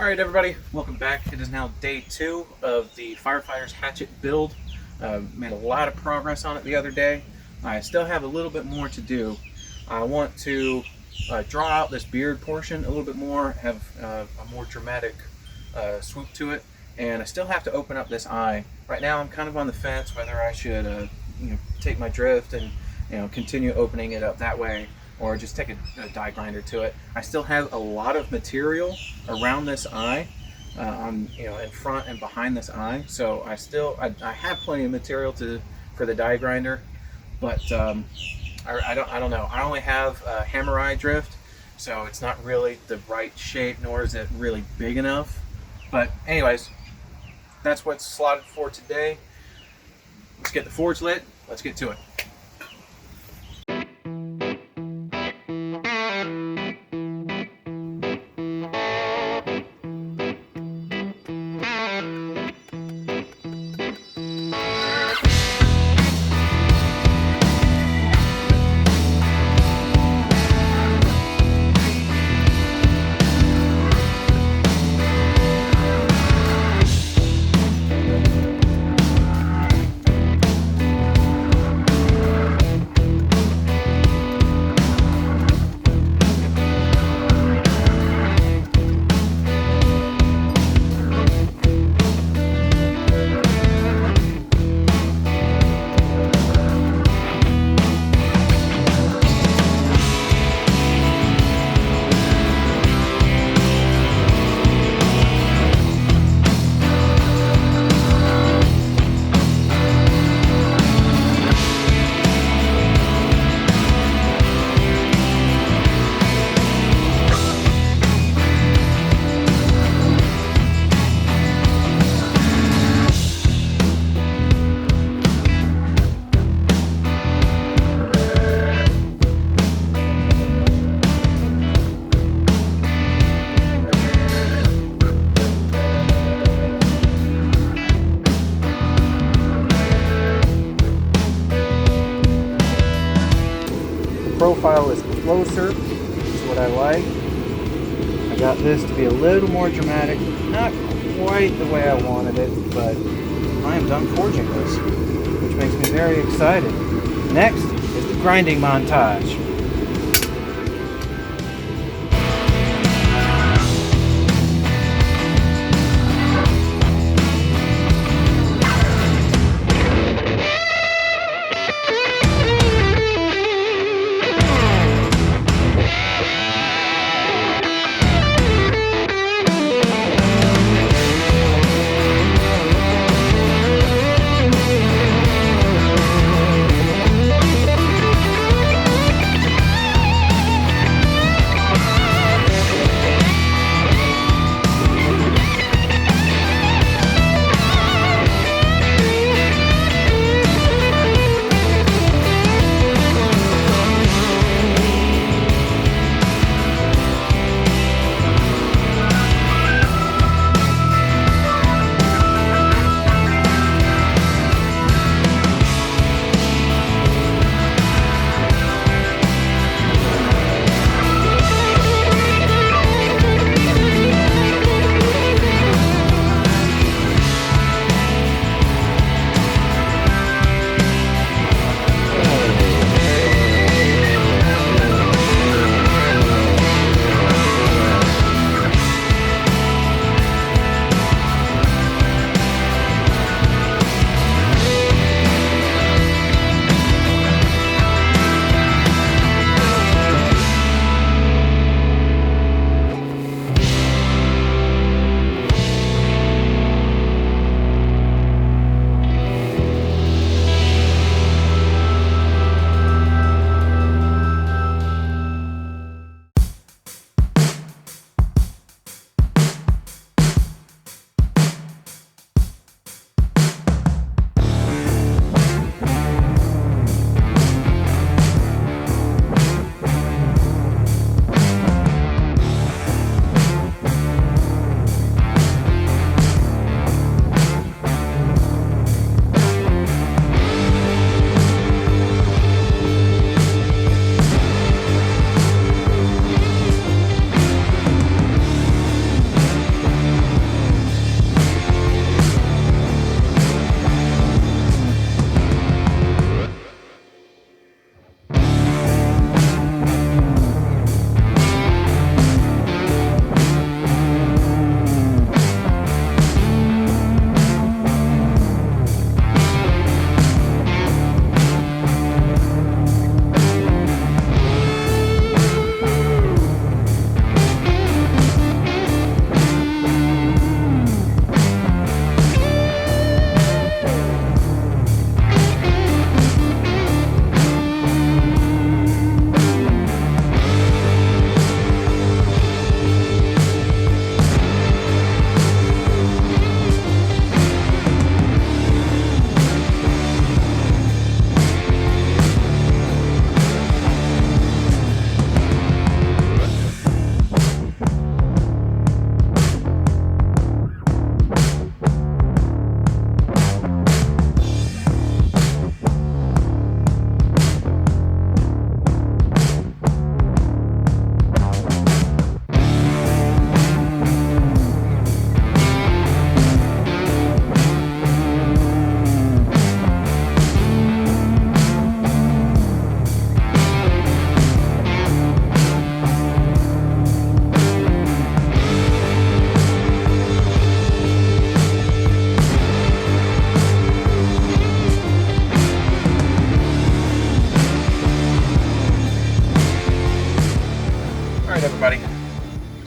Alright everybody, welcome back. It is now day 2 of the Firefighter's Hatchet build. Made a lot of progress on it the other day. I still have a little bit more to do. I want to draw out this beard portion a little bit more, have a more dramatic swoop to it, and I still have to open up this eye. Right now I'm kind of on the fence whether I should take my drift and continue opening it up that way, or just take a die grinder to it. I still have a lot of material around this eye, in front and behind this eye. So I have plenty of material for the die grinder, but I don't know. I only have a hammer eye drift, so it's not really the right shape, nor is it really big enough. But anyways, that's what's slotted for today. Let's get the forge lit. Let's get to it. Profile is closer to what I like. I got this to be a little more dramatic, not quite the way I wanted it, but I am done forging this, which makes me very excited. Next is the grinding montage.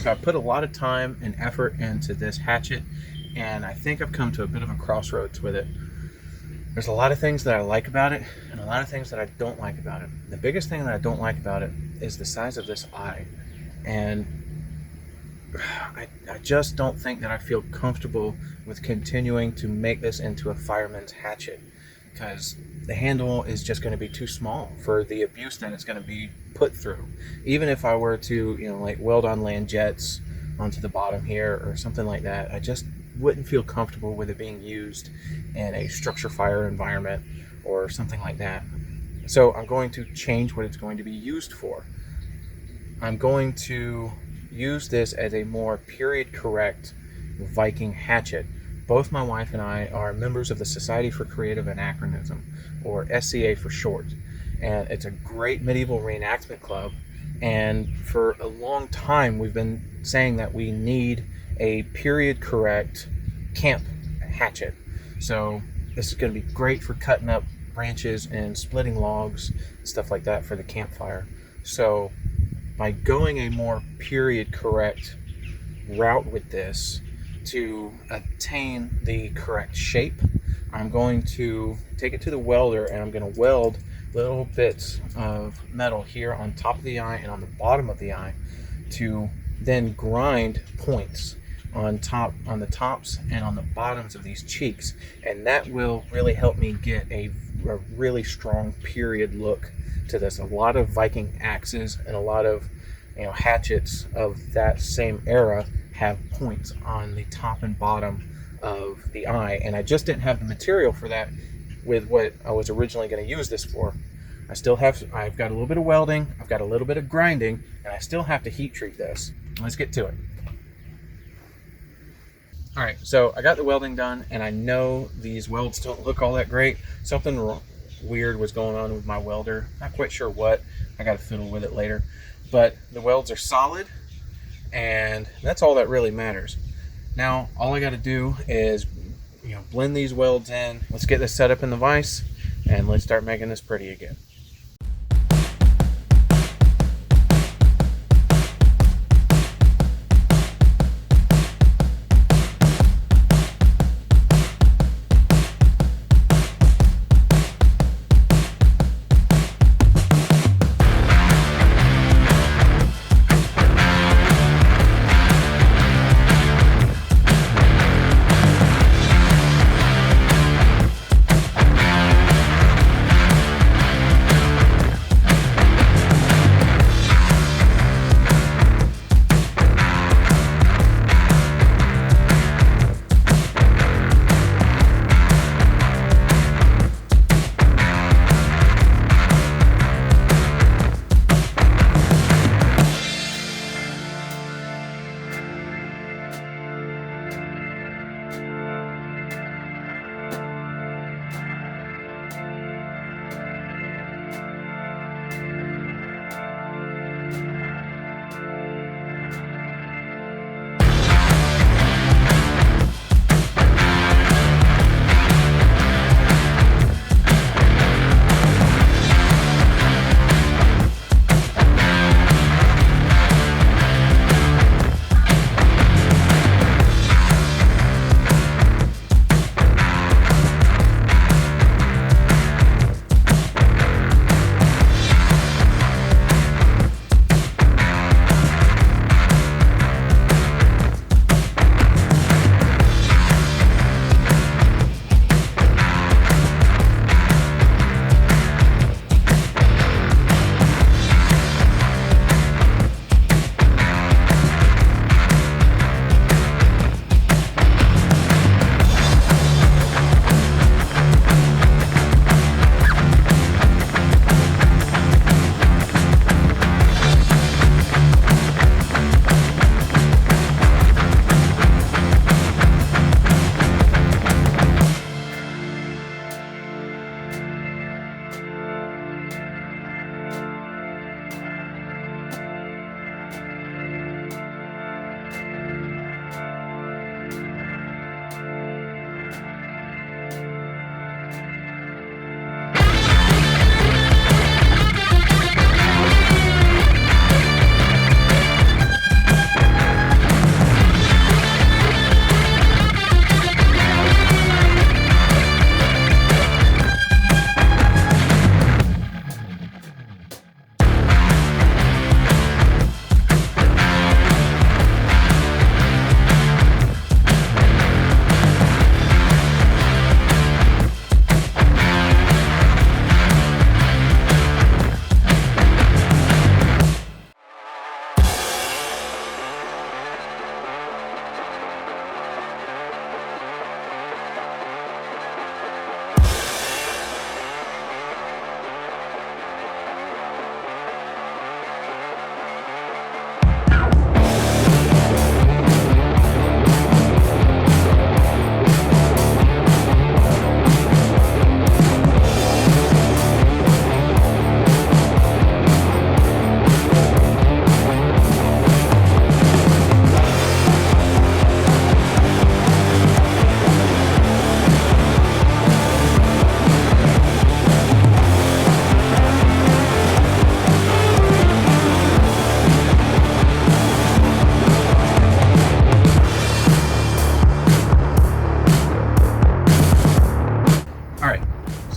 So I put a lot of time and effort into this hatchet, and I think I've come to a bit of a crossroads with it. There's a lot of things that I like about it and a lot of things that I don't like about it. The biggest thing that I don't like about it is the size of this eye. And I just don't think that I feel comfortable with continuing to make this into a fireman's hatchet, because the handle is just going to be too small for the abuse that it's going to be put through. Even if I were to, like weld on land jets onto the bottom here or something like that, I just wouldn't feel comfortable with it being used in a structure fire environment or something like that. So I'm going to change what it's going to be used for. I'm going to use this as a more period correct Viking hatchet. Both my wife and I are members of the Society for Creative Anachronism, or SCA for short, and it's a great medieval reenactment club. And for a long time we've been saying that we need a period correct camp hatchet. So this is going to be great for cutting up branches and splitting logs, stuff like that for the campfire. So by going a more period correct route with this to attain the correct shape, I'm going to take it to the welder and I'm going to weld little bits of metal here on top of the eye and on the bottom of the eye to then grind points on the tops and on the bottoms of these cheeks, and that will really help me get a really strong period look to this. A lot of Viking axes and a lot of hatchets of that same era have points on the top and bottom of the eye, and I just didn't have the material for that with what I was originally going to use this for. I've got a little bit of welding, I've got a little bit of grinding, and I still have to heat treat this. Let's get to it. All right, so I got the welding done, and I know these welds don't look all that great. Something weird was going on with my welder. Not quite sure what. I got to fiddle with it later. But the welds are solid, and that's all that really matters. Now, all I got to do is blend these welds in. Let's get this set up in the vise, and let's start making this pretty again.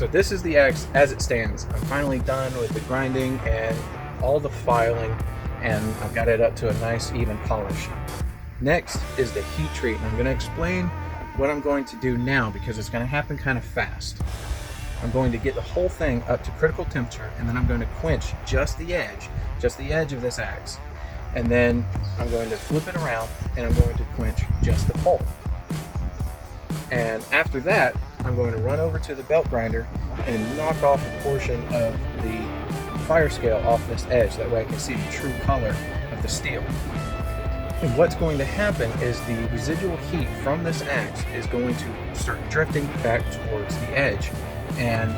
So this is the axe as it stands. I'm finally done with the grinding and all the filing, and I've got it up to a nice even polish. Next is the heat treat, and I'm going to explain what I'm going to do now because it's going to happen kind of fast. I'm going to get the whole thing up to critical temperature, and then I'm going to quench just the edge of this axe. And then I'm going to flip it around, and I'm going to quench just the pole. And after that, I'm going to run over to the belt grinder and knock off a portion of the fire scale off this edge. That way I can see the true color of the steel. And what's going to happen is the residual heat from this axe is going to start drifting back towards the edge. And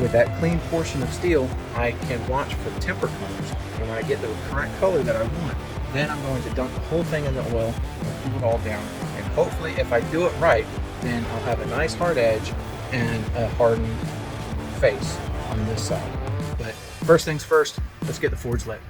with that clean portion of steel, I can watch for temper colors. And when I get the correct color that I want, then I'm going to dump the whole thing in the oil and cool it all down. And hopefully, if I do it right, then I'll have a nice hard edge and a hardened face on this side. But first things first, let's get the forge lit.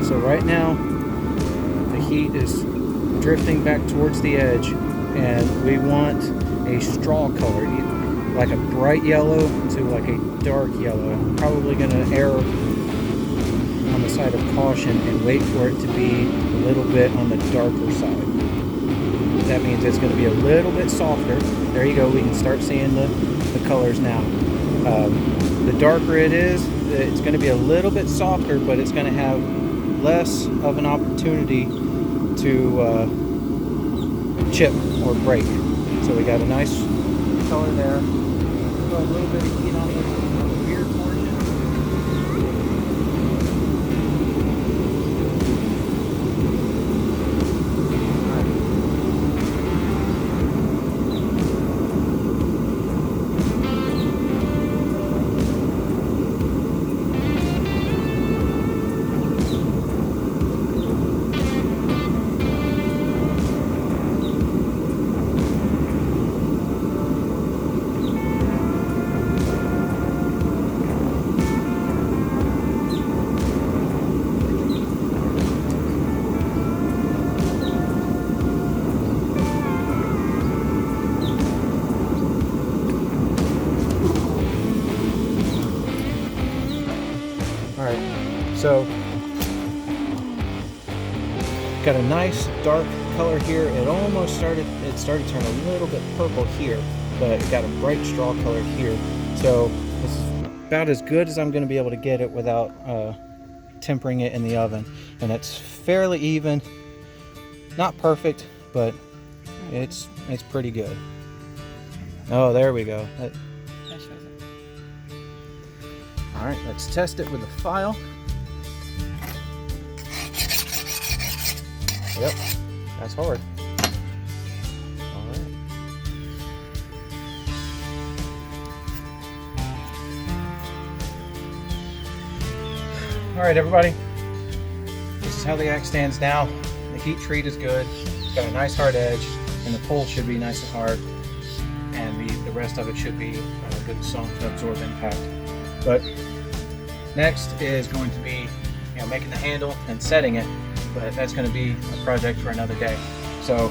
So right now, the heat is drifting back towards the edge, and we want a straw color, like a bright yellow to like a dark yellow. I'm probably going to err on the side of caution and wait for it to be a little bit on the darker side. That means it's going to be a little bit softer. There you go, we can start seeing the colors now. The darker it is, it's going to be a little bit softer, but it's going to have less of an opportunity to chip or break. So we got a nice color there. A little bit of heat on the rear portion. So, got a nice dark color here. It started turning a little bit purple here, but it got a bright straw color here. So this is about as good as I'm going to be able to get it without tempering it in the oven. And it's fairly even, not perfect, but it's pretty good. Oh, there we go. That shows it. All right, let's test it with a file. Yep, that's hard. All right. All right, everybody. This is how the axe stands now. The heat treat is good. It's got a nice hard edge, and the pole should be nice and hard, and the rest of it should be good and soft to absorb impact. But next is going to be, making the handle and setting it. But that's going to be a project for another day. So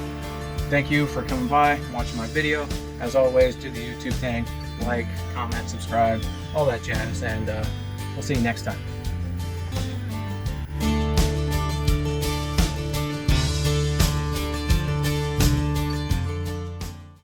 thank you for coming by, watching my video. As always, do the YouTube thing, like, comment, subscribe, all that jazz, and we'll see you next time.